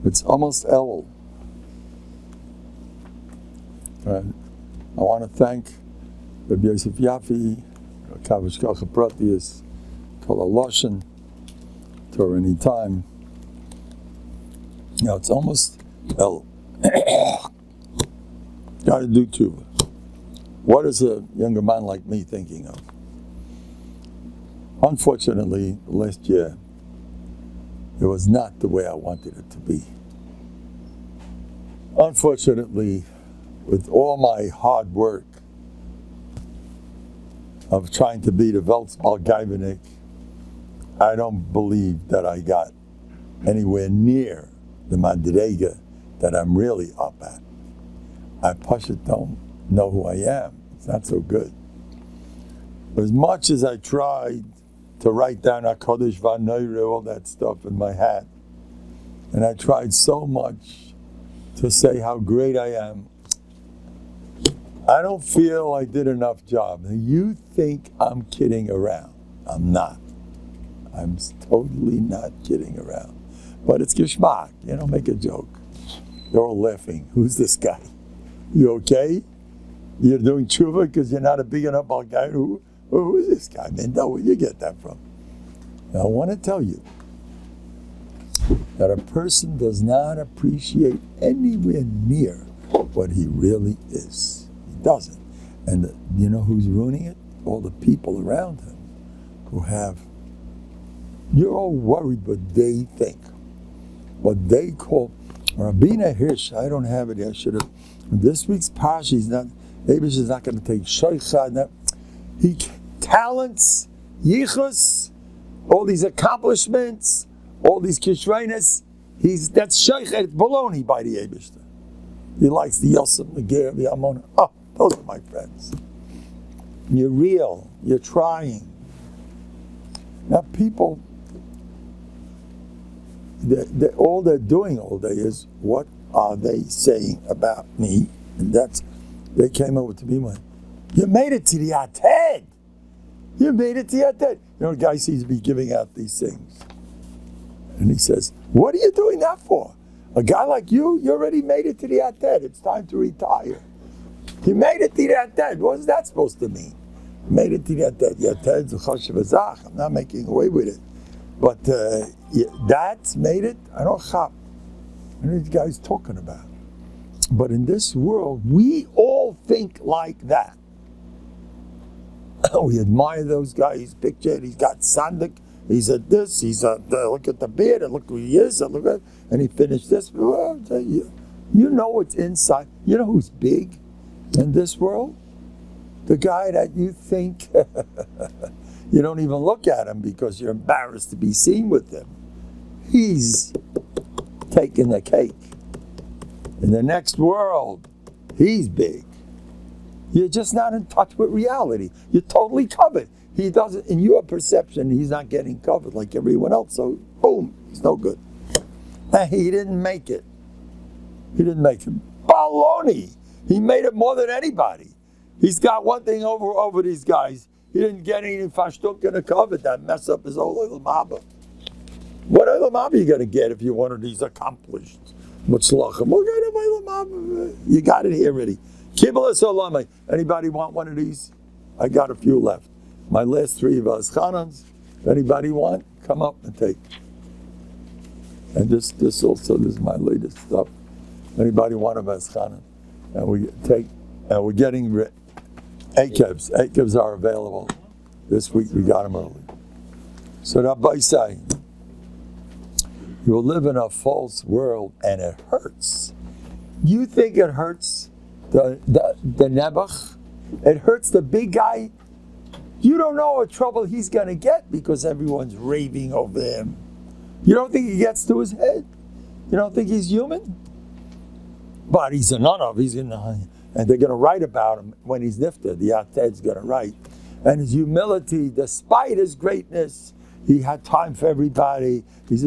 It's almost El. And I want to thank Rabbi Yosef Yafi, Kavish Kocha Pratius, Kol HaLoshen, Torah Anytime. It's almost El. Got to do tshuva. What is a younger man like me thinking of? Unfortunately, last year, it was not the way I wanted it to be. Unfortunately, with all my hard work of trying to be the Weltsbalgaivenik, I don't believe that I got anywhere near the Madrega that I'm really up at. I don't know who I am. It's not so good. As much as I tried to write down HaKodesh V'Noire, all that stuff in my hat, and I tried so much to say how great I am, I don't feel I did enough job. You think I'm kidding around. I'm not. I'm totally not kidding around. But it's geschmack, make a joke. They're all laughing. Who's this guy? You okay? You're doing tshuva because you're not a big enough guy. Who is this guy, Mendel? Where you get that from? Now, I want to tell you that a person does not appreciate anywhere near what he really is. He doesn't. And you know who's ruining it? All the people around him who have, you're all worried what they think. What they call, Rabbeinu Hirsch, I don't have it, I should have. This week's Parsha, Abish is not going to take Shoichad. Talents, yichus, all these accomplishments, all these kishreines, that's Shoichet, baloney by the Abish. He likes the Yosef, the Ger, the Amona. Oh, those are my friends. You're real, you're trying. Now people, all they're doing all day is, what are they saying about me? And they came over to me and went, you made it to the Ated. You made it to the Ated. A guy sees me giving out these things. And he says, what are you doing that for? A guy like you already made it to the Ated. It's time to retire. You made it to the Ated. What is that supposed to mean? You made it to the Ated. The Ated's a chashav azach. I'm not making away with it. But that's made it. I don't chap. I know these guys talking about. But in this world, we all think like that. We admire those guys. He's pictured. He's got sandik. He's at this. He's at look at the beard and look who he is. And look at, and he finished this. Well, you know what's inside. You know who's big in this world? The guy that you think you don't even look at him because you're embarrassed to be seen with him. He's taking the cake. In the next world, he's big. You're just not in touch with reality. You're totally covered. He doesn't, in your perception, he's not getting covered like everyone else. So, boom, he's no good. He didn't make it. He didn't make it. Baloney. He made it more than anybody. He's got one thing over these guys. He didn't get any fashtuk in a cover that mess up his whole Olam Haba. What Olam Haba are you going to get if you're one of these accomplished Mutzlachim? You got it here already. Kibbalas Olamai. Anybody want one of these? I got a few left. My last three Vazchanans. If anybody want, come up and take. And this also, this is my latest stuff. Anybody want a Vazchanan? And we take, and we're getting Akevs. Akevs are available. This week we got them early. So Rabbi say, you live in a false world and it hurts. You think it hurts the Nebuch? It hurts the big guy. You don't know what trouble he's going to get because everyone's raving over him. You don't think he gets to his head? You don't think he's human? But he's a none of. And they're going to write about him when he's nifted. The Ated's going to write. And his humility, despite his greatness, he had time for everybody. He's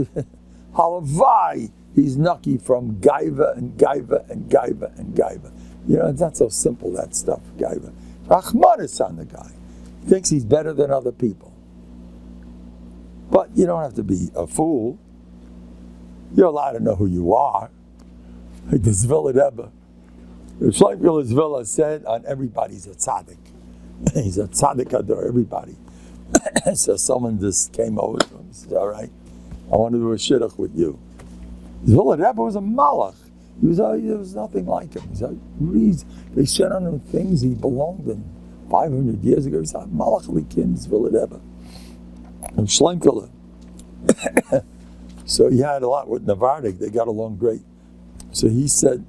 halavai. He's nucky from gaiva and gaiva and gaiva and gaiva. You know, it's not so simple, that stuff, gaiva. Rachmanis on the guy. Thinks he's better than other people. But you don't have to be a fool. you're allowed to know who you are. Like this Villa Rebbe. The Schleimfelder's Villa said on everybody's a tzaddik. He's a tzaddik ador everybody. So someone just came over to him and said, all right, I want to do a shidduch with you. His Villa Rebbe was a malach. There was nothing like him. They said on him things he belonged in 500 years ago. He's a malach likin, his Villa Rebbe. And Schleimfelder. So he had a lot with Novandik. They got along great. So he said,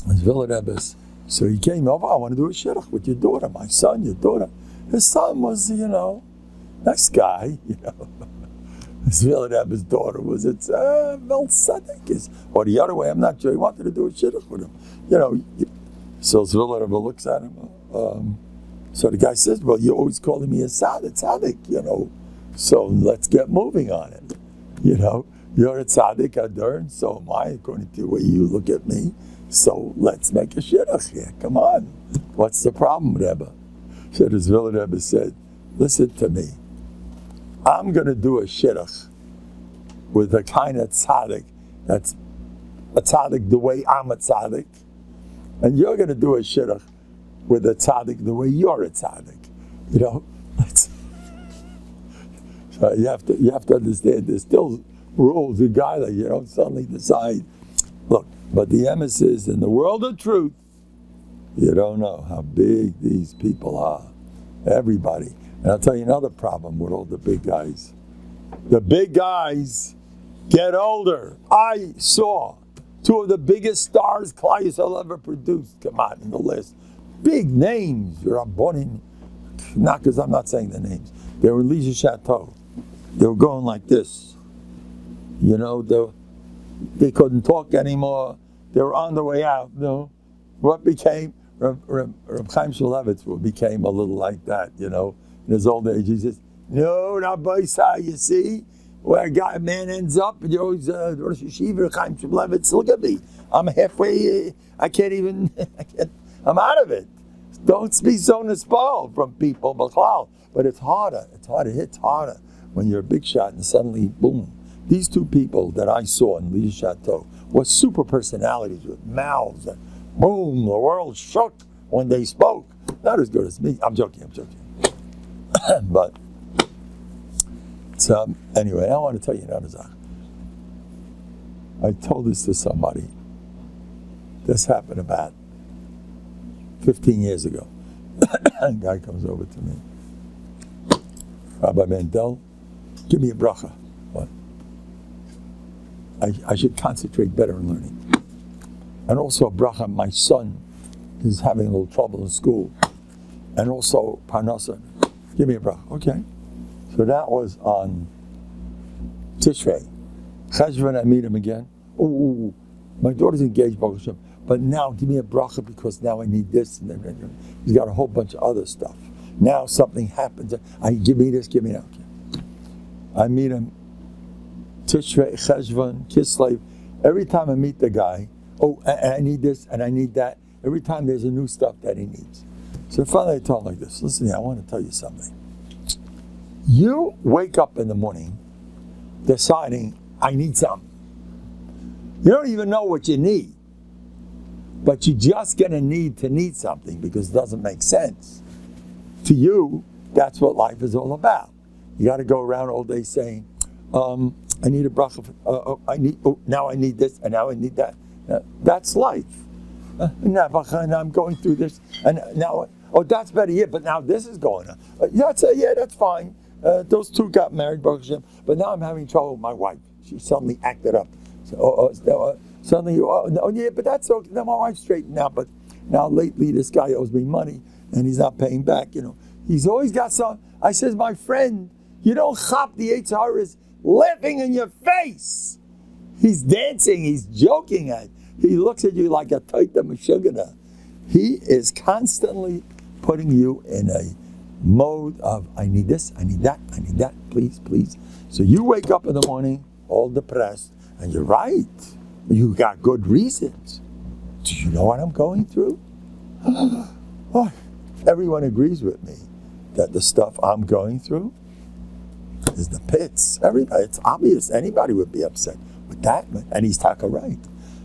his Villa Rebbe, so he came over, I want to do a shidduch with your daughter, my son, your daughter. His son was, nice guy, His Villa Rebbe's daughter was, Melchizedek, or the other way, I'm not sure. He wanted to do a shidduch with him. So his Villa Rebbe looks at him. So the guy says, well, you're always calling me a tzaddik, so let's get moving on it. You're a tzaddik ador, and so am I, according to the way you look at me. So let's make a shidduch here. Come on. What's the problem, Rebbe? So his Villa Rebbe said, listen to me. I'm going to do a shidduch with a kind of tzaddik that's a tzaddik the way I'm a tzaddik. And you're going to do a shidduch with a tzaddik the way you're a tzaddik. So you have to understand, there's still rules. A guy like you don't suddenly decide, look, but the emes is, in the world of truth, you don't know how big these people are. Everybody. And I'll tell you another problem with all the big guys. The big guys get older. I saw two of the biggest stars Klal Yisrael ever produced come out in the list. Big names. Rabbonim. Not because I'm not saying the names. They were Lisa Chateau. They were going like this. They couldn't talk anymore. They were on the way out. What became Reb Chaim Shmulevitz became a little like that. In his old age, he says, "No, not Baisa. You see, where a man ends up, and you're always Rosh Yeshiva, Chaim Shmulevitz. Look at me. I'm halfway. I can't even. I'm out of it. Don't be so nespoiled from people, but it's harder. It hits harder when you're a big shot and suddenly, boom." These two people that I saw in Lisa Chateau were super personalities with mouths and boom, the world shook when they spoke. Not as good as me. I'm joking. But, anyway, I want to tell you another thing. I told this to somebody. This happened about 15 years ago. A guy comes over to me. Rabbi Mendel, give me a bracha. What? I should concentrate better in learning. And also a bracha, my son is having a little trouble in school. And also Parnasa. Give me a bracha. Okay. So that was on Tishrei. Cheshvan, I meet him again. Oh, my daughter's engaged, Baruch Hashem. But now give me a bracha because now I need this. And then he's got a whole bunch of other stuff. Now something happens. Give me this, give me that. Okay. I meet him. Tishrei, Cheshvan, Kislev. Every time I meet the guy, I need this and I need that. Every time there's a new stuff that he needs. So finally I told him like this. Listen, I want to tell you something. You wake up in the morning deciding, I need something. You don't even know what you need. But you're just going to need something because it doesn't make sense. To you, that's what life is all about. You got to go around all day saying, I need a bracha. Now I need this, and now I need that. That's life. Now I'm going through this, and now, that's better. Yeah, but now this is going on. That's fine. Those two got married, Baruch Hashem, but now I'm having trouble with my wife. She suddenly acted up. Suddenly, but that's okay. Now my wife's straightened out, but now lately this guy owes me money, and he's not paying back. He's always got some. I says, my friend, you don't chop the Yitzhar is laughing in your face. He's dancing. He's joking at. He looks at you like a taita meshugana. He is constantly putting you in a mode of, I need this, I need that, please, please. So you wake up in the morning all depressed, and you're right. You got good reasons. Do you know what I'm going through? Everyone agrees with me that the stuff I'm going through is the pits. Everybody, it's obvious. Anybody would be upset. with that, and he's taka right.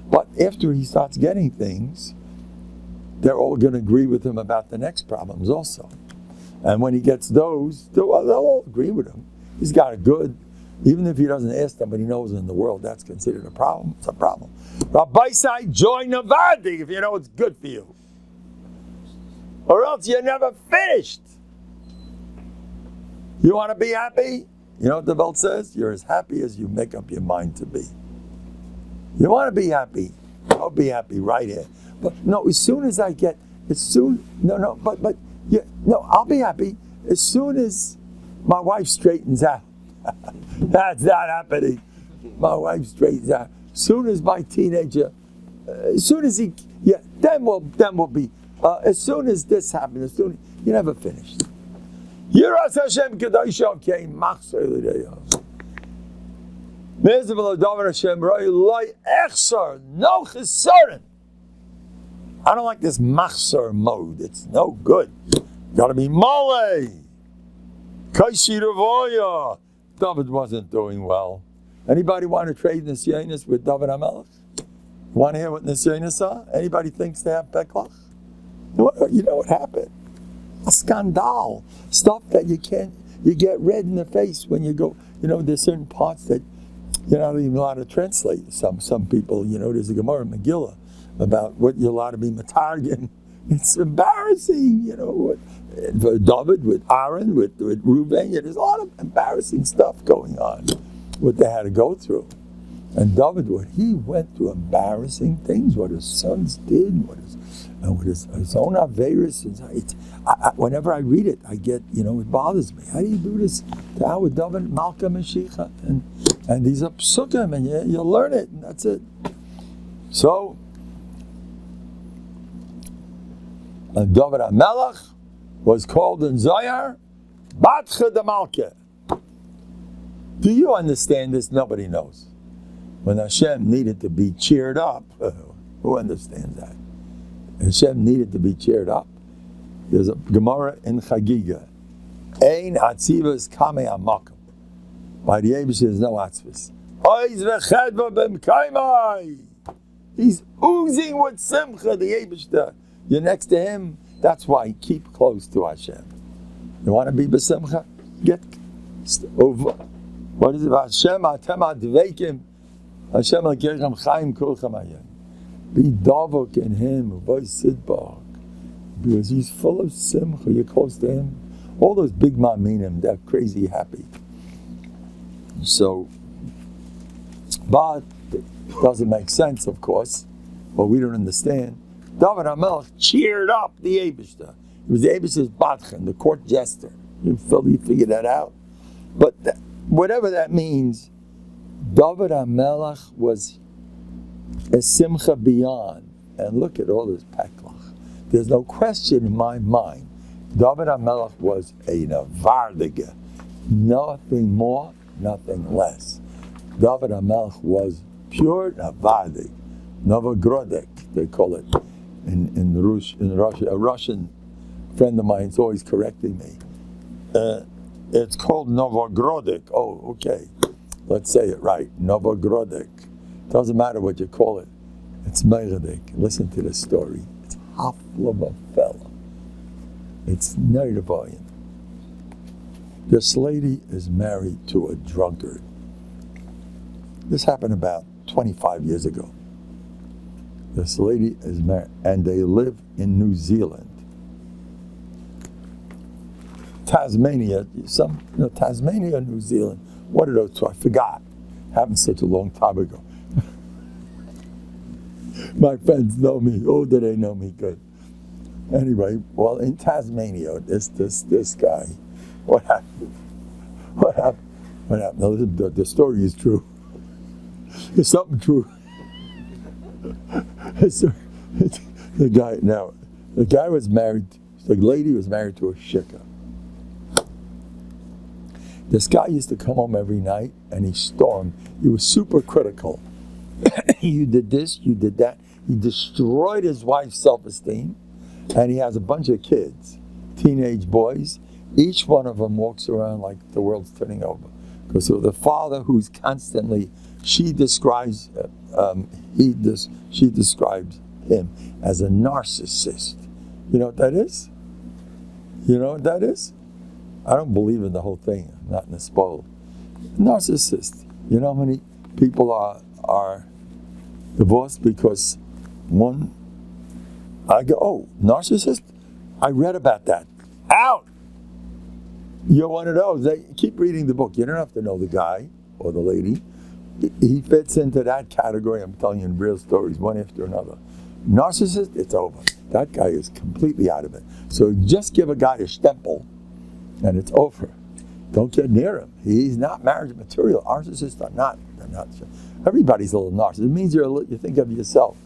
But after he starts getting things, they're all going to agree with him about the next problems also. And when he gets those, they'll all agree with him. He's got a good, even if he doesn't ask them, but he knows in the world that's considered a problem. It's a problem. Rabbi say, join Novandi if you know it's good for you. Or else you're never finished. You want to be happy? You know what the Welt says? You're as happy as you make up your mind to be. You want to be happy? I'll be happy right here. But no, as soon as I get, I'll be happy as soon as my wife straightens out. That's not happening. My wife straightens out. As soon as my teenager, then we'll be. As soon as this happens, you're never finished. Yiras Hashem Kedosho came machzor l'dayos. Mezvah l'davar Hashem roi loy echsor no chesaron. I don't like this machzor mode. It's no good. Got to be mole. Kaishi Ravoya. David wasn't doing well. Anybody want to trade Nisyanis with David HaMelech? Want to hear what Nisyanis are? Anybody thinks they have Peklach? You know what happened? A scandal. Stuff that you get red in the face when you go, there's certain parts that you're not even allowed to translate. Some people, there's a Gemara in Megillah about what you're allowed to be matargim. It's embarrassing, with David, with Aaron, with Reuven. There's a lot of embarrassing stuff going on, what they had to go through. And David, he went through embarrassing things, what his sons did, what his own Averis. Whenever I read it, I get, it bothers me. How do you do this with David, Malka, Mashiach, and these are psukim, and you learn it, and that's it. So, and David HaMelech was called in Zohar, Batcha de Malka. Do you understand this? Nobody knows. When Hashem needed to be cheered up, who understands that? Hashem needed to be cheered up. There's a Gemara in Chagiga. Ein atzivas kame amakim. By the Eibush, there's no atzvas. Oiz v'chedva b'mkaimai. He's oozing with simcha, the Eibush. You're next to him. That's why keep close to Hashem. You want to be b'simcha? Get over. What is it? Hashem atem adveikim. Hashem l'kerchem chaim kulchem ayem. Be davok in him, because he's full of simcha. You're close to him. All those big maminim, they're crazy happy. So, but it doesn't make sense, of course. But we don't understand. David HaMelech cheered up the Eibishter. He was the Eibishter's Bטחון, the court jester. You figured that out. But whatever that means, David HaMelech was a simcha beyond. And look at all this peklach. There's no question in my mind. David HaMelech was a novandige. Nothing more, nothing less. David HaMelech was pure novandig. Novhardok, they call it in Russia. A Russian friend of mine is always correcting me. It's called Novhardok. Oh, okay. Let's say it right. Novhardok. Doesn't matter what you call it. It's Meiredik. Listen to the story. It's hafla of a fella. It's nervayin. This lady is married to a drunkard. This happened about 25 years ago. This lady is married, and they live in New Zealand. Tasmania, Tasmania, New Zealand. What are those two? I forgot. Happened such a long time ago. My friends know me. Oh, do they know me good? Anyway, well, in Tasmania, this guy, what happened? Now, the story is true. There's something true. The guy was married, the lady was married to a shikha. This guy used to come home every night and he stormed. He was super critical. You did this, you did that. He destroyed his wife's self-esteem, and he has a bunch of kids, teenage boys. Each one of them walks around like the world's turning over. Because the father who's constantly, she describes him as a narcissist. You know what that is? You know what that is? I don't believe in the whole thing. I'm not in the spoil. Narcissist. You know how many people are divorced because one, I go, oh, narcissist? I read about that. Out! You're one of those. They keep reading the book. You don't have to know the guy or the lady. He fits into that category. I'm telling you in real stories, one after another. Narcissist, it's over. That guy is completely out of it. So just give a guy a stempel and it's over. Don't get near him. He's not marriage material. Narcissists are not. They're not. Everybody's a little narcissist. It means you think of yourself.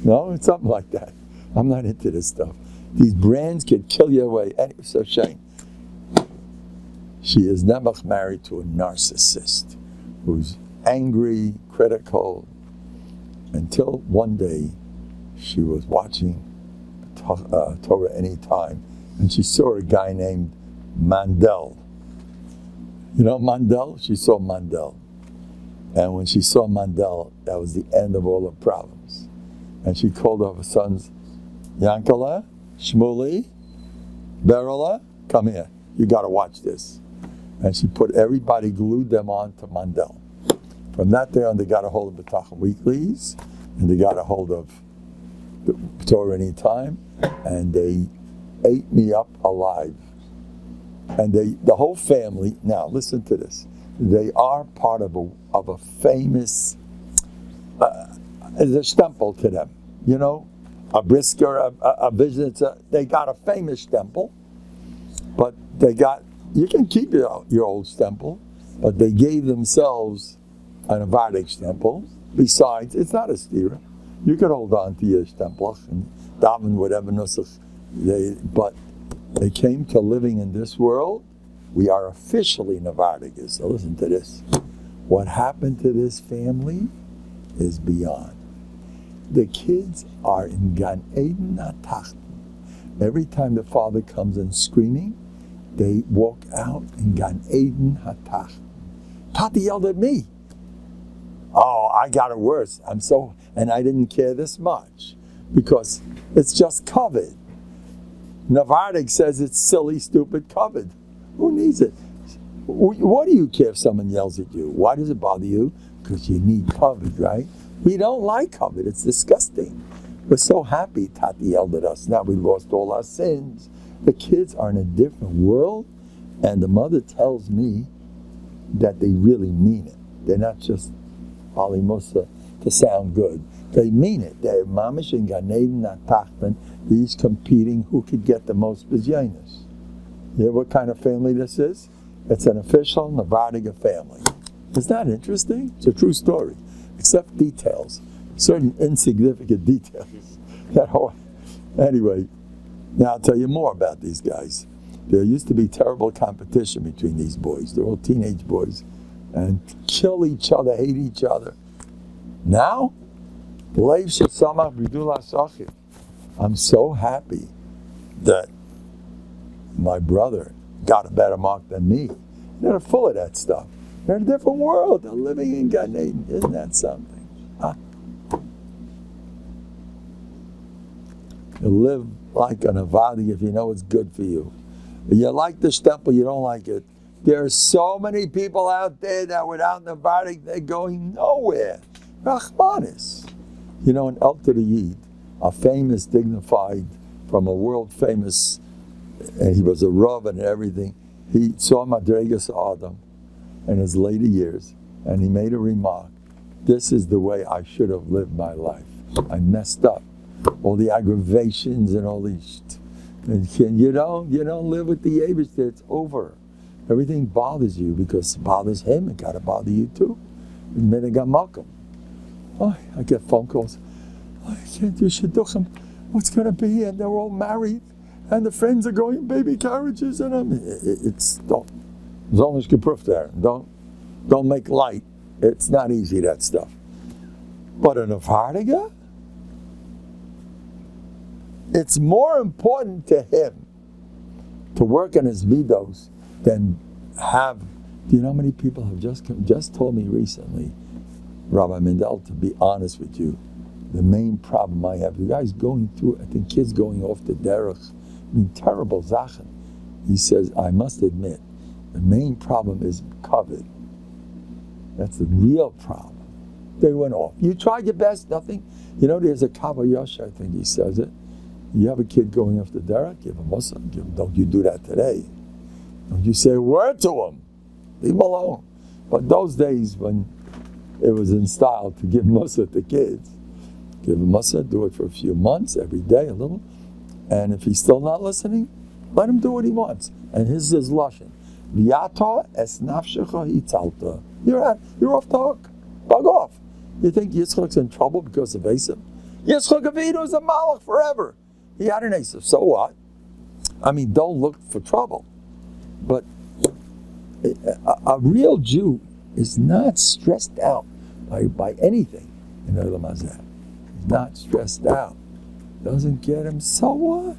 No, it's something like that. I'm not into this stuff. These brands could kill you away. And it's a shame. She is never married to a narcissist who's angry, critical, until one day she was watching Torah Anytime, and she saw a guy named Mendel. You know Mendel? She saw Mendel. And when she saw Mendel, that was the end of all her problems. And she called her sons, Yankala, Shmuley, Berala, come here. You got to watch this. And she put everybody, glued them on to Mendel. From that day on, they got a hold of Bטחון weeklies, and they got a hold of the Torah Anytime, and they ate me up alive. And the whole family, now listen to this, they are part of a famous, there's a stempel to them, you know, a brisker, a business, they got a famous stempel, but they got, you can keep your old stempel, but they gave themselves an Nnovhardok stempel. Besides, it's not a stira. You could hold on to your stempel and daven whatever nusach. But they came to living in this world. We are officially Nnovhardok. So listen to this. What happened to this family is beyond. The kids are in Gan Eden Atacht. Every time the father comes in screaming, they walk out in Gan Eden Hatach. Tati yelled at me. Oh, I got it worse. And I didn't care this much because it's just covered. Nnovhardok says it's silly, stupid, covered. Who needs it? What do you care if someone yells at you? Why does it bother you? Because you need covered, right? We don't like covered. It's disgusting. We're so happy Tati yelled at us. Now we lost all our sins. The kids are in a different world, and the mother tells me that they really mean it. They're not just Ali Musa to sound good. They mean it. They're mamish and Gan Eden Atachten. These competing who could get the most bizyanis. You know what kind of family this is? It's an official Nnovhardok family. Isn't that interesting? It's a true story, except details, certain insignificant details. Anyway. Now I'll tell you more about these guys. There used to be terrible competition between these boys. They're all teenage boys. And kill each other, hate each other. Now, I'm so happy that my brother got a better mark than me. They're full of that stuff. They're in a different world. They're living in Gan Eden. Isn't that something? Huh? You live like an Nnovhardok if you know it's good for you. If you like the stempel, you don't like it. There are so many people out there that without Nnovhardok, they're going nowhere. Rachmanis. You know, in El Yid, a famous, dignified, from a world famous, and he was a Rav and everything, he saw Madregas Adam in his later years, and he made a remark, this is the way I should have lived my life. I messed up. All the aggravations and all these, you don't live with the Abish there. It's over. Everything bothers you because it bothers him. It got to bother you too. Oh, I get phone calls. Oh, I can't do shidduchim. What's going to be? And they're all married, and the friends are going baby carriages, and don't proof there. Don't make light. It's not easy, that stuff. But a Nnovhardok, it's more important to him to work on his midos than have Do you know how many people have just told me recently, Rabbi Mendel, to be honest with you, the main problem I have, the guy's going through, I think kids going off the derech, terrible zachen. He says, I must admit, the main problem is COVID. That's the real problem. They went off. You tried your best, nothing. You know, there's a Kavayosh, I think he says it. You have a kid going off the derech, give him Musa. Don't you do that today. Don't you say a word to him. Leave him alone. But those days when it was in style to give Musa to kids, give him Musa, do it for a few months, every day, a little. And if he's still not listening, let him do what he wants. And his is Lashon. V'yata es nafshecha hitzalta. You're off the hook. Bug off. You think Yitzchak's in trouble because of Esav? Yitzchak Avinu is a malach forever. He had an Esav. So what? I mean, don't look for trouble. But a real Jew is not stressed out by anything in Olam Hazeh. He's not stressed out. Doesn't get him. So what?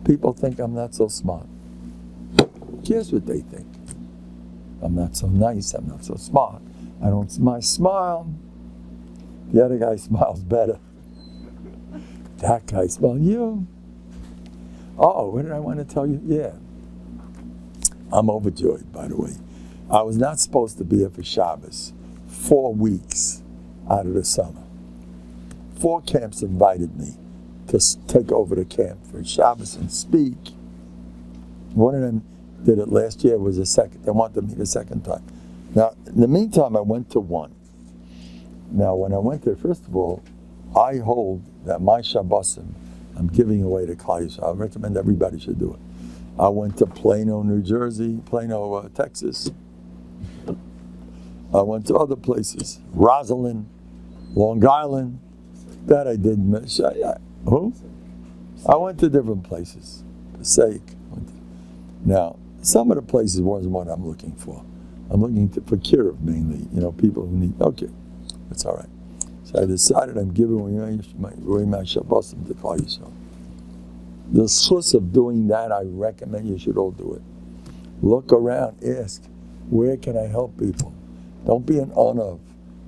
People think I'm not so smart. Who cares what they think? I'm not so nice. I'm not so smart. I don't smile. The other guy smiles better. That guy smiles. You. Oh, what did I want to tell you? Yeah. I'm overjoyed, by the way. I was not supposed to be here for Shabbos 4 weeks out of the summer. 4 camps invited me to take over the camp for Shabbos and speak. One of them did it last year. Was a second. They wanted me the second time. Now, in the meantime, I went to one. Now, when I went there, first of all, I hold that my Shabbosim, I'm giving away to Klal Yisrael. I recommend everybody should do it. I went to Plano, New Jersey, Plano, Texas. I went to other places, Rosalind, Long Island. That I did. Who? I went to different places. Passaic. Now, some of the places wasn't what I'm looking for. I'm looking for Kirov mainly, people who need, okay, that's all right. So I decided I'm giving away my Shabbosim to Klal Yisrael. The schus of doing that, I recommend you should all do it. Look around, ask, where can I help people? Don't be an onav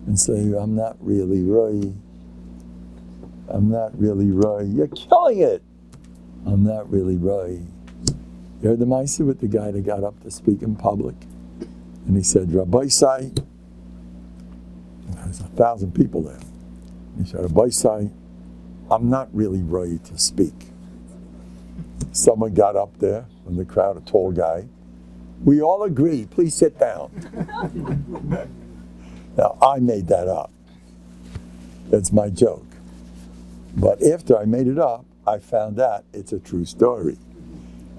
and say, I'm not really Roy. I'm not really Roy. You're killing it. I'm not really Roy. You heard the Maisa with the guy that got up to speak in public? And he said, Rabbi Sai, there's 1,000 people there. He said, Rabbi Sai, I'm not really ready to speak. Someone got up there from the crowd, a tall guy. We all agree, please sit down. Now, I made that up. That's my joke. But after I made it up, I found out it's a true story.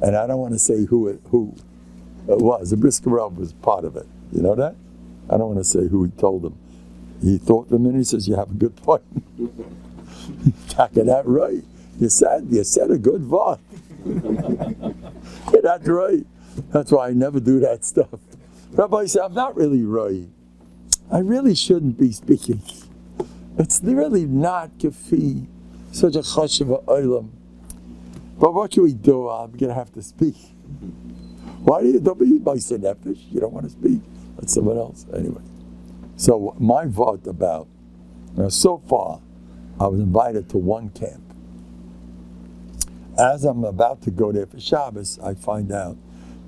And I don't want to say who it was. The Briskerov was part of it. You know that? I don't want to say who he told him. He thought for a minute, he says, you have a good point. Got that right. You said a good word. That's right. That's why I never do that stuff. Rabbi said, I'm not really right. I really shouldn't be speaking. It's really not kafi, such a chashuv olam. But what can we do? I'm going to have to speak. Why don't be Maisa Nefesh? You don't want to speak. Let someone else. Anyway. So my vote about, so far, I was invited to one camp. As I'm about to go there for Shabbos, I find out,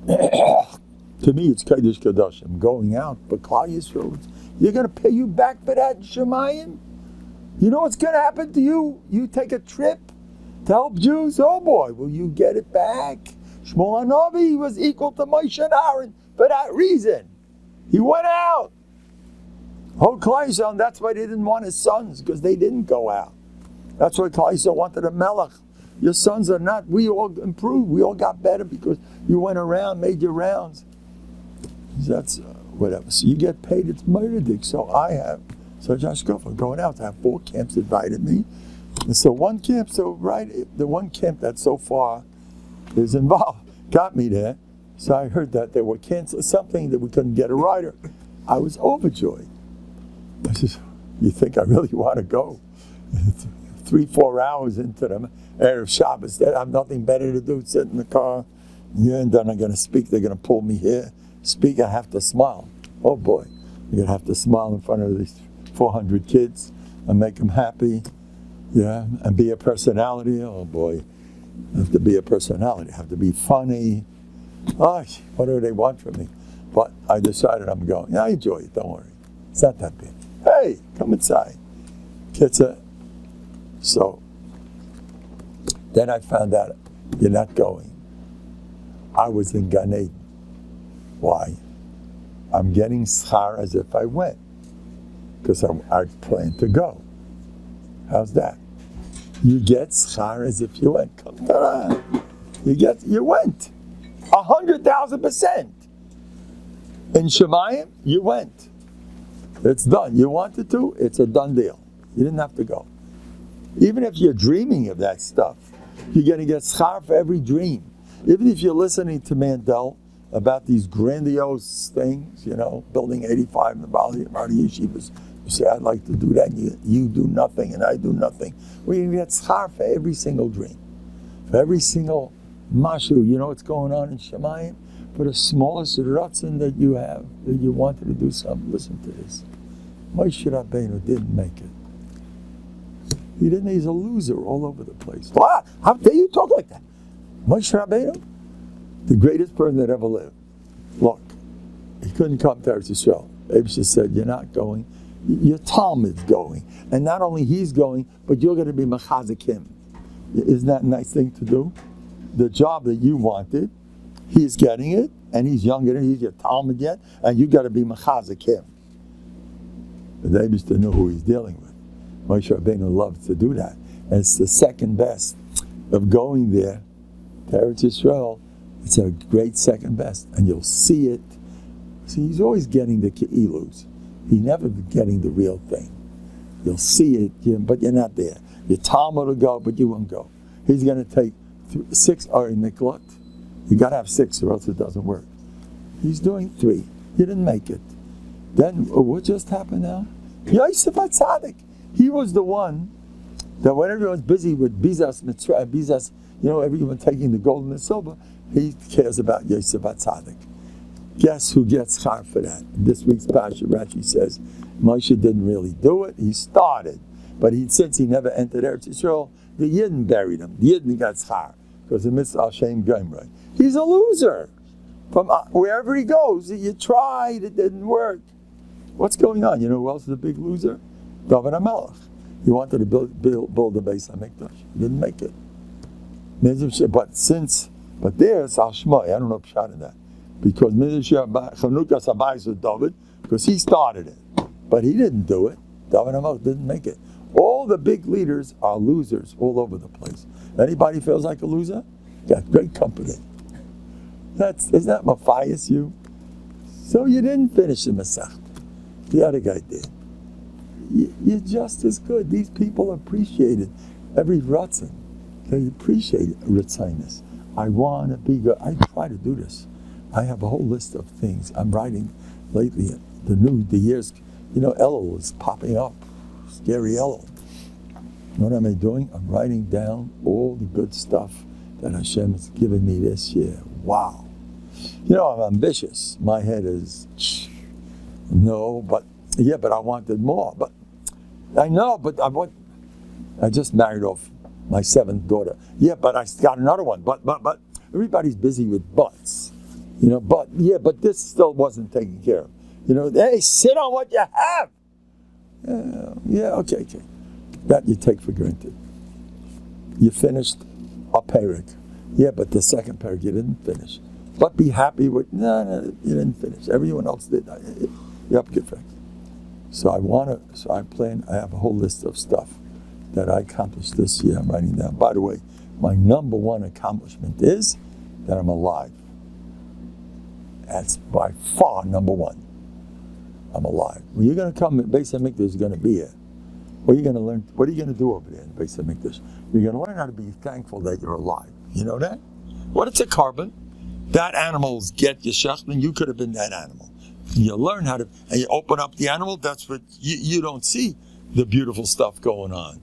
to me it's Kodesh Kadosh. I'm going out, but Klal Yisrael, you're going to pay you back for that Shemayim? You know what's going to happen to you? You take a trip to help Jews? Oh boy, will you get it back? Shmuel HaNavi was equal to Moshe and Aaron for that reason. He went out. Whole Klal Yisrael, and that's why they didn't want his sons, because they didn't go out. That's why Klal Yisrael wanted a melech. Your sons are not, we all improved, we all got better because you went around, made your rounds. That's whatever. So you get paid, it's murdered. So I have such a shkofa going out to have 4 camps invited me. And so one camp, the one camp that so far is involved, got me there. So I heard that they were canceling something, that we couldn't get a rider. I was overjoyed. I said, you think I really want to go? 3-4 hours into the Erev Shabbos, I have nothing better to do, sit in the car. Yeah, and then I'm going to speak. They're going to pull me here. Speak, I have to smile. Oh boy, you're going to have to smile in front of these 400 kids and make them happy. Yeah, and be a personality. Oh boy, you have to be a personality. You have to be funny. Oh, what do they want from me? But I decided I'm going. Yeah, I enjoy it, don't worry. It's not that big. Hey, come inside. Kitza. So, then I found out you're not going. I was in Gan Eden. Why? I'm getting schar as if I went. Because I planned to go. How's that? You get schar as if you went. Come on. You went. 100,000%. In Shemayim, you went. It's done. You wanted to, it's a done deal. You didn't have to go. Even if you're dreaming of that stuff, you're going to get schar for every dream. Even if you're listening to Mendel about these grandiose things, building 85 in the Bali Yeshivas, you say, I'd like to do that, and you do nothing, and I do nothing. Well, you get schar for every single dream. For every single mashu, you know what's going on in Shemayim? For the smallest ratzin that you have, that you wanted to do something, listen to this. Moshe Rabbeinu didn't make it. He didn't. He's a loser all over the place. What? How dare you talk like that? Moshe Rabbeinu, the greatest person that ever lived. Look, he couldn't come to Eretz Yisrael. Abishah said, you're not going. Your Talmud's going. And not only he's going, but you're going to be mechazik him. Isn't that a nice thing to do? The job that you wanted, he's getting it, and he's younger than he's your Talmud yet, and you got to be mechazik him. The Abishah knew who he's dealing with. Moshe Rabbeinu loves to do that. And it's the second best of going there to Eretz Yisrael. It's a great second best. And you'll see it. See, he's always getting the ke'ilus. He's never getting the real thing. You'll see it, but you're not there. Your Talmud will go, but you won't go. He's going to take 6 Ari Niklot. You got to have 6 or else it doesn't work. He's doing 3. You didn't make it. Then what just happened now? Yosef HaTzadik. He was the one that when everyone's busy with Bizas, everyone taking the gold and the silver, he cares about Yosef HaTzadik. Guess who gets char for that? This week's Pasha Rashi says, Moshe didn't really do it. He started. But since he never entered Eretz Yisrael, the Yidden buried him. The Yidden got char. Because the mitzvah Hashem Gemrei. He's a loser. From wherever he goes, you tried, it didn't work. What's going on? You know who else is a big loser? David HaMelech. He wanted to build the Beis HaMikdash. He didn't make it. But there's Ashmai. I don't know pshat in that. Because Chanukas Habayis with David, because he started it. But he didn't do it. David HaMelech didn't make it. All the big leaders are losers all over the place. Anybody feels like a loser? Got great company. Isn't that Matthias, you? So you didn't finish the Masech. The other guy did. You're just as good. These people appreciate it. Every Ratzin, they appreciate Ritzinus. I want to be good. I try to do this. I have a whole list of things I'm writing lately. The years, Elul is popping up. Scary Elul. You know what am I doing? I'm writing down all the good stuff that Hashem has given me this year. Wow. I'm ambitious. My head is, but I wanted more. But I know, but I just married off my 7th daughter. Yeah, but I got another one. But everybody's busy with buts. But this still wasn't taken care of. Hey, sit on what you have. Okay. That you take for granted. You finished a parak. Yeah, but the second parak you didn't finish. But be happy with, no, you didn't finish. Everyone else did. Yep, get fixed. So I plan, I have a whole list of stuff that I accomplished this year. I'm writing down. By the way, my number one accomplishment is that I'm alive. That's by far number one. I'm alive. When you're going to come, Beis HaMikdash is going to be here. What are you going to learn? What are you going to do over there in Beis HaMikdash? You're going to learn how to be thankful that you're alive. You know that? What it's a carbon. That animals get yeshach, and you could have been that animal. You learn how to, and you open up the animal, that's what, you don't see the beautiful stuff going on.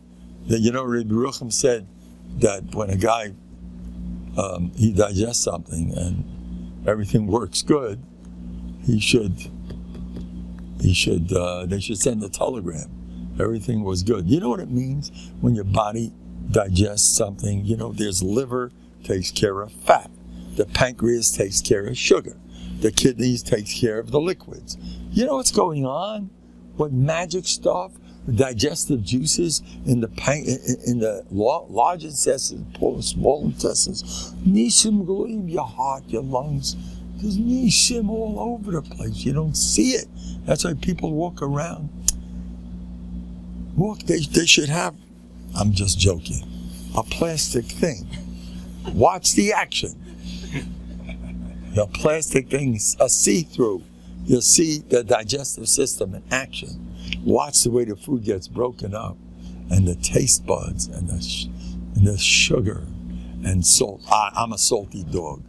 Rabbi Rucham said that when a guy, he digests something and everything works good, he should they should send a telegram. Everything was good. You know what it means when your body digests something? You know, there's liver, takes care of fat. The pancreas takes care of sugar. The kidneys takes care of the liquids. You know what's going on? What magic stuff? Digestive juices in the large intestines, small intestines. Nishim gluim, your heart, your lungs. There's nishim all over the place. You don't see it. That's why people walk around. They should have, I'm just joking, a plastic thing. Watch the action. The plastic thing's a see-through. You'll see the digestive system in action. Watch the way the food gets broken up, and the taste buds, and the sugar, and salt. I'm a salty dog.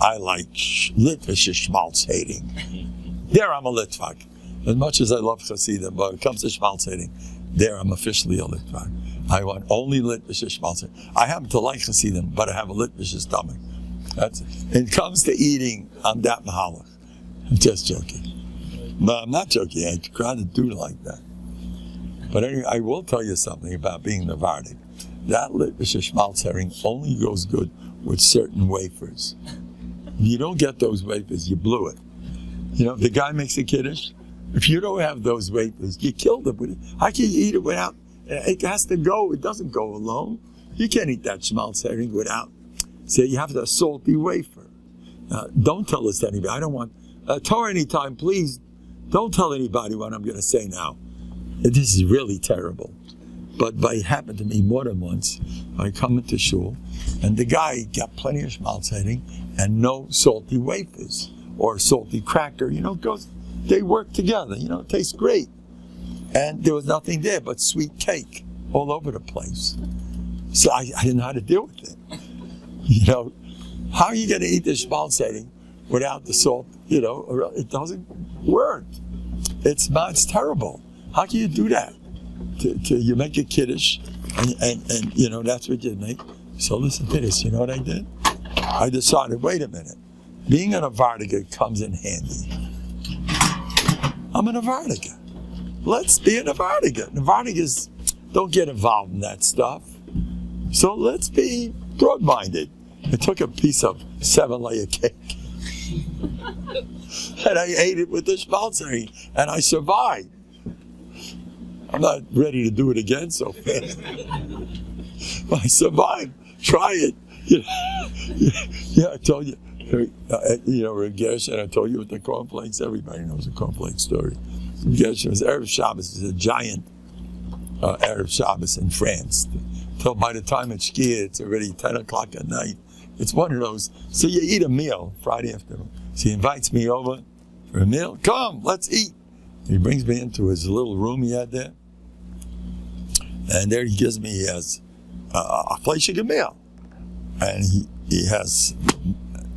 I like Litvische schmaltz hating. There I'm a Litvak. As much as I love Hasidim, but when it comes to schmaltz hating, there I'm officially a Litvak. I want only Litvische schmaltz hating. I happen to like Hasidim, but I have a Litvische stomach. That's it. When it comes to eating, I'm that mahalach. I'm just joking. No, I'm not joking. I try to do like that. But anyway, I will tell you something about being Novandik. That Litvische schmaltz herring only goes good with certain wafers. If you don't get those wafers, you blew it. You know, if the guy makes a kiddush, if you don't have those wafers, you killed it with it. How can you eat it without? It has to go. It doesn't go alone. You can't eat that schmaltz herring without. So you have the salty wafer. Don't tell this to anybody. I don't want Torah anytime, please. Don't tell anybody what I'm going to say now. This is really terrible. But it happened to me more than once. I come into shul, and the guy got plenty of schmaltz herring and no salty wafers or salty cracker. You know, they work together. You know, it tastes great. And there was nothing there but sweet cake all over the place. So I didn't know how to deal with it. You know, how are you going to eat the schmaltz herring without the salt? You know, it doesn't work. It's terrible. How can you do that? You make a kiddush, and you know, that's what you make. So listen to this. You know what I did? I decided, wait a minute. Being a Novandik comes in handy. I'm a Novandik. Let's be a Novandik. Novandik don't get involved in that stuff. So let's be broad-minded. I took a piece of 7-layer cake. And I ate it with the schmaltz herring, and I survived. I'm not ready to do it again so fast. But I survived. Try it. Yeah, I told you. You know, Reb Gershon, I told you with the cornflakes. Everybody knows the cornflake story. Reb Gershon was Erev Shabbos. It's a giant Erev Shabbos in France. Till by the time it's Shkia, it's already 10 o'clock at night. It's one of those. So you eat a meal Friday afternoon. So he invites me over for a meal. Come, let's eat. He brings me into his little room he had there. And there he gives me, he has a fleishige meal. And he has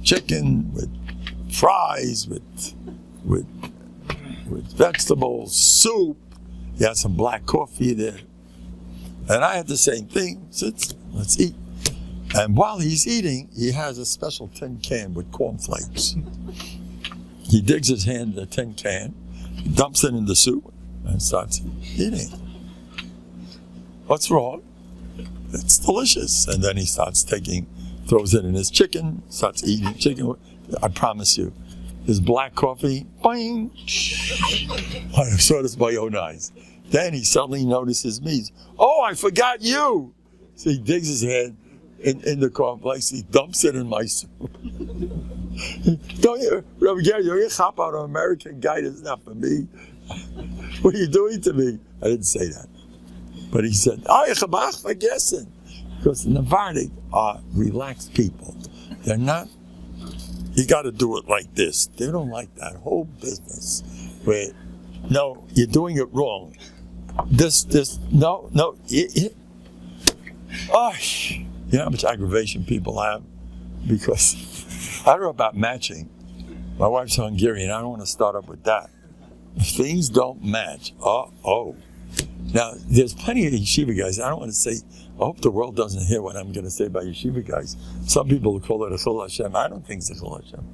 chicken with fries, with vegetables, soup. He has some black coffee there. And I had the same thing. Let's eat. And while he's eating, he has a special tin can with cornflakes. He digs his hand in the tin can, dumps it in the soup, and starts eating. What's wrong? It's delicious. And then he starts throws it in his chicken, starts eating chicken. I promise you, his black coffee, boing. I saw this by my own eyes. Then he suddenly notices me. Oh, I forgot you. So he digs his hand in the cornflakes, he dumps it in my soup. Don't you, Rabbi Gary, you're a chop out an American guy, that's not for me. What are you doing to me? I didn't say that. But he said, ich hab auch vergessen. Because the Novandik are relaxed people. They're not, you got to do it like this. They don't like that whole business where, no, you're doing it wrong. No. You know how much aggravation people have? Because I don't know about matching. My wife's Hungarian. I don't want to start up with that. If things don't match, Now, there's plenty of yeshiva guys. I don't want to say, I hope the world doesn't hear what I'm going to say about yeshiva guys. Some people call it a chil Hashem. I don't think it's a chil Hashem.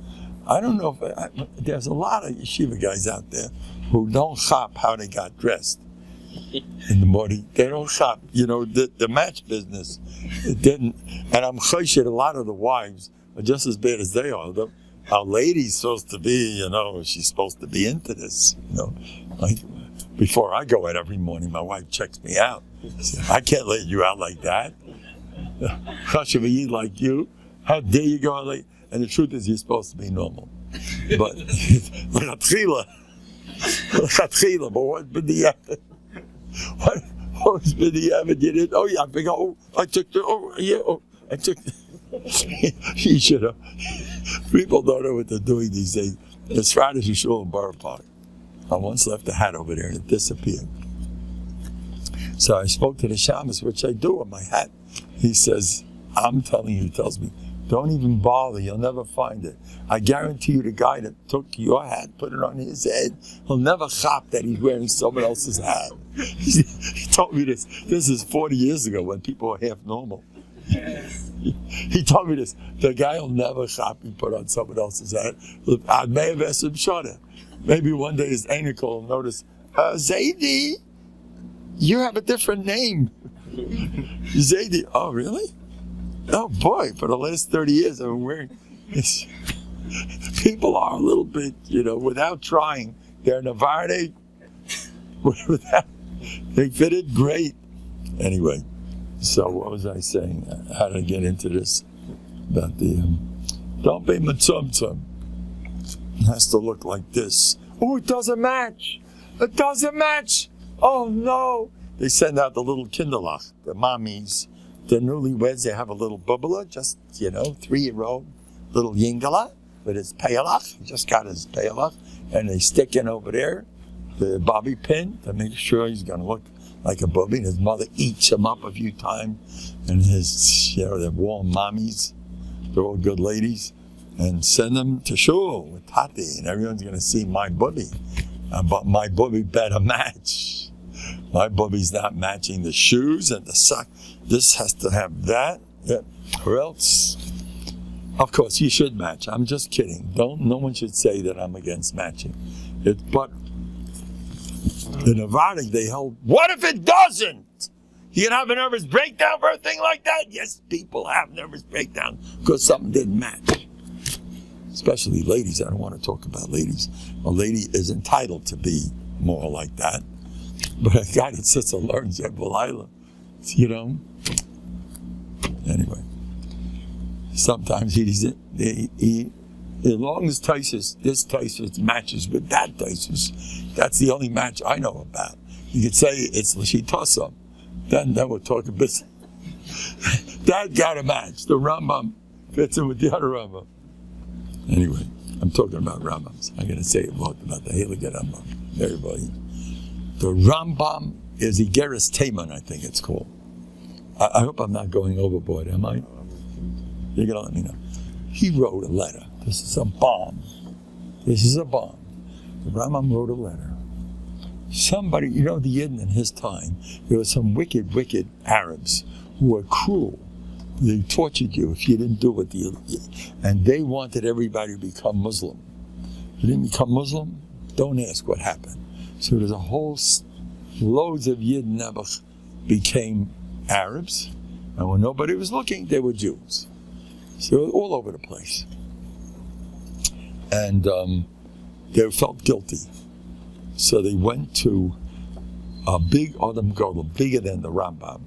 I don't know if there's a lot of yeshiva guys out there who don't chop how they got dressed in the morning. They don't chop, the match business. It didn't, and I'm choshed a lot of the wives are just as bad as they are. Our lady's supposed to be, she's supposed to be into this, Like, before I go out every morning, my wife checks me out. I can't let you out like that. Chashavayid like you. How dare you go out like? And the truth is, you're supposed to be normal. But l'chatchila, but what's been the effort? What's been the effort? You did? Oh yeah, I think. I took. You should have. People don't know what they're doing these days. It's Friday shul in Borough Park. I once left a hat over there and it disappeared. So I spoke to the shamus, which I do with my hat. He says, I'm telling you, he tells me, don't even bother, you'll never find it. I guarantee you the guy that took your hat, put it on his head, he'll never chop that he's wearing someone else's hat. He told me this. This is 40 years ago when people were half normal. He told me this. The guy will never chop he put on someone else's hat. I may have asked him shorter. Maybe one day his Anikel will notice, Zaidi, you have a different name. Zaidi, oh really? Oh boy, for the last 30 years I've been wearing this. People are a little bit, without trying. They're Novanne. They fitted great. Anyway, so what was I saying? How did I get into this? About the, don't be matzumtzum. It has to look like this. Oh, it doesn't match. It doesn't match. Oh no. They send out the little kinderlach, the mommies. The newlyweds, they have a little bubbler, just, 3-year-old little yingala with his payalach. He just got his payalach. And they stick in over there the bobby pin to make sure he's going to look like a bobby. And his mother eats him up a few times. And his, they're warm mommies. They're all good ladies. And send them to shul with Tati. And everyone's going to see my bobby. But my bobby better match. My bobby's not matching the shoes and the sock. This has to have that, or else. Of course, you should match. I'm just kidding. No one should say that I'm against matching. But the Novanne, they held, what if it doesn't? You can have a nervous breakdown for a thing like that? Yes, people have nervous breakdown because something didn't match. Especially ladies. I don't want to talk about ladies. A lady is entitled to be more like that. But a guy that sits and learns Yevlaila, Anyway, sometimes he as long as this Taisus matches with that Taisus, that's the only match I know about. You could say it's L'shitosam, then we'll talk a bit. That got a match. The Rambam fits in with the other Rambam. Anyway, I'm talking about Rambams. I'm going to say a lot about the Heilige Rambam. Everybody. The Rambam is Igeris Taman, I think it's called. I hope I'm not going overboard, am I? You're going to let me know. He wrote a letter. This is a bomb. The Rambam wrote a letter. Somebody, the Yidden in his time, there were some wicked Arabs who were cruel. They tortured you if you didn't do what and they wanted everybody to become Muslim. If you didn't become Muslim, don't ask what happened. So there's a whole loads of Yid Nebuch became Arabs, and when nobody was looking, they were Jews. So all over the place. And they felt guilty. So they went to a big Adam Gadol, bigger than the Rambam,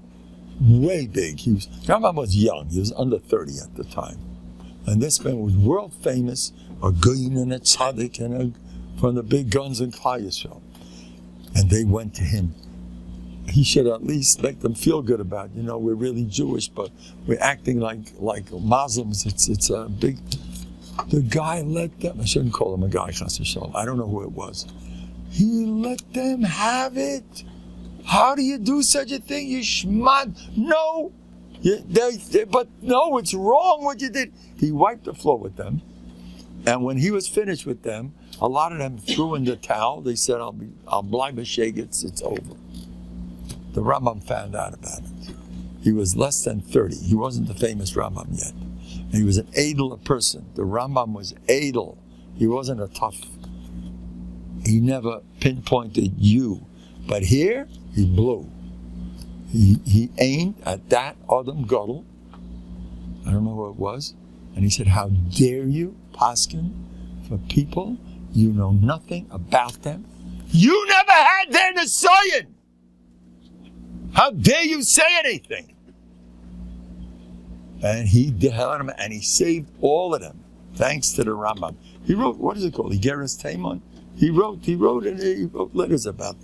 way big. Rambam was young, he was under 30 at the time. And this man was world famous, a goyin and a tzaddik, and from the big guns in Klal Yisrael. And they went to him. He should at least make them feel good about, we're really Jewish, but we're acting like Muslims. It's a big. The guy let them. I shouldn't call him a guy, Chas v'shalom. I don't know who it was. He let them have it. How do you do such a thing? You shmad. No. But no, it's wrong what you did. He wiped the floor with them. And when he was finished with them, a lot of them threw in the towel. They said, I'll blind the shagets, it's over. The Rambam found out about it. He was less than 30. He wasn't the famous Rambam yet. And he was an edel person. The Rambam was edel. He wasn't a tough. He never pinpointed you. But here, he blew. He aimed at that Adam Gadol. I don't know who it was. And he said, how dare you, paskin, for people you know nothing about them? You never had their Nisayan! How dare you say anything? And he held him, and he saved all of them, thanks to the Rambam. He wrote, what is it called? Igeres Taimon? He wrote letters about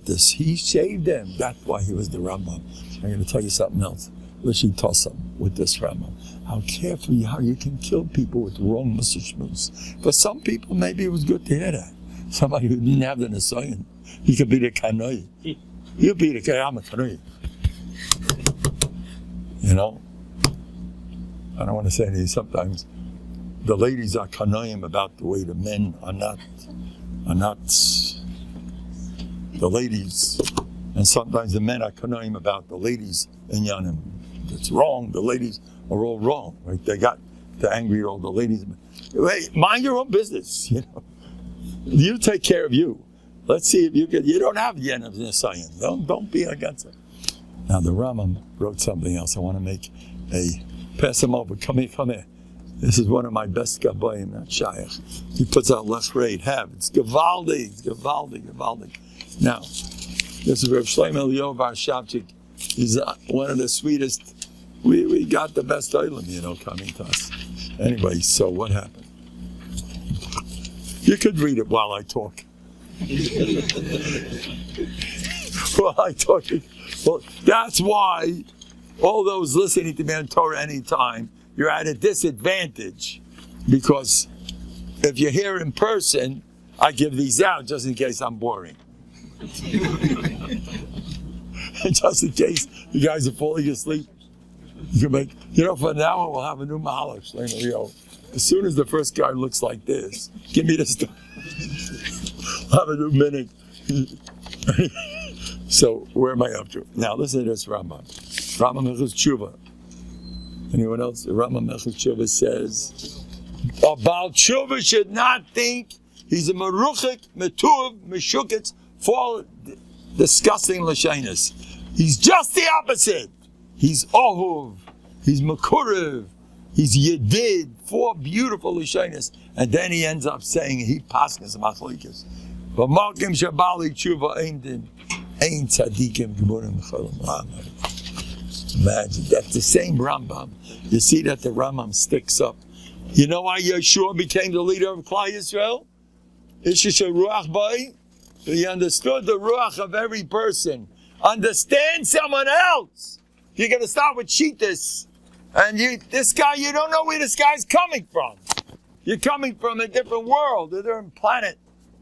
this. He saved them. That's why he was the Rambam. I'm going to tell you something else. Lishi Tosam with this Rambam. How careful how you can kill people with wrong message. For some people, maybe it was good to hear that. Somebody who didn't have the Nisayan, he could be the Kanoi. He'll be the Kanoi. You know? I don't want to say anything. Sometimes the ladies are Kanoim about the way the men are not the ladies. And sometimes the men are Kanoim about the ladies in Yanim. It's wrong. The ladies are all wrong. Right? They got angry at all the ladies. Wait, mind your own business. You know, you take care of you. Let's see if you can. You don't have Yanim Nisayan. Don't be against it. Now the Rambam wrote something else. I want to pass him over. Come here. This is one of my best gabayim, not Shaykh. He puts out left rate, It's Gavaldi. Now, this is Rav Shlomo Eliyahu Bar Shabchik. He's one of the sweetest. We got the best Olam, coming to us. Anyway, so what happened? You could read it while I talk. Well, that's why all those listening to me on Torah anytime, you're at a disadvantage, because if you're here in person, I give these out just in case I'm boring. Just in case you guys are falling asleep. You can make, for now on we'll have a new Mahalash. As soon as the first guy looks like this, give me the stuff. I'll have a new minute. So where am I up to? Now listen to this Rambam. Rambam Mechus Tshuva. Anyone else? The Rambam Mechus Tshuva says, a Baal Tshuva should not think he's a meruchik, metuv, meshukitz, for disgusting lashanis. He's just the opposite. He's ohuv, he's makurev, he's yedid, 4 beautiful lashanis. And then he ends up saying he paskas machlikas. V'malkim shabali tshuva ein tzadikim geburim cholam. Imagine, that's the same Rambam. You see that the Rambam sticks up. You know why Yeshua became the leader of Klal Yisrael? He understood the ruach of every person. Understand someone else. You're going to start with Shitas. And this guy, you don't know where this guy's coming from. You're coming from a different world, a different planet.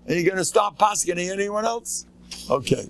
And you're going to start paskening anyone else? Okay.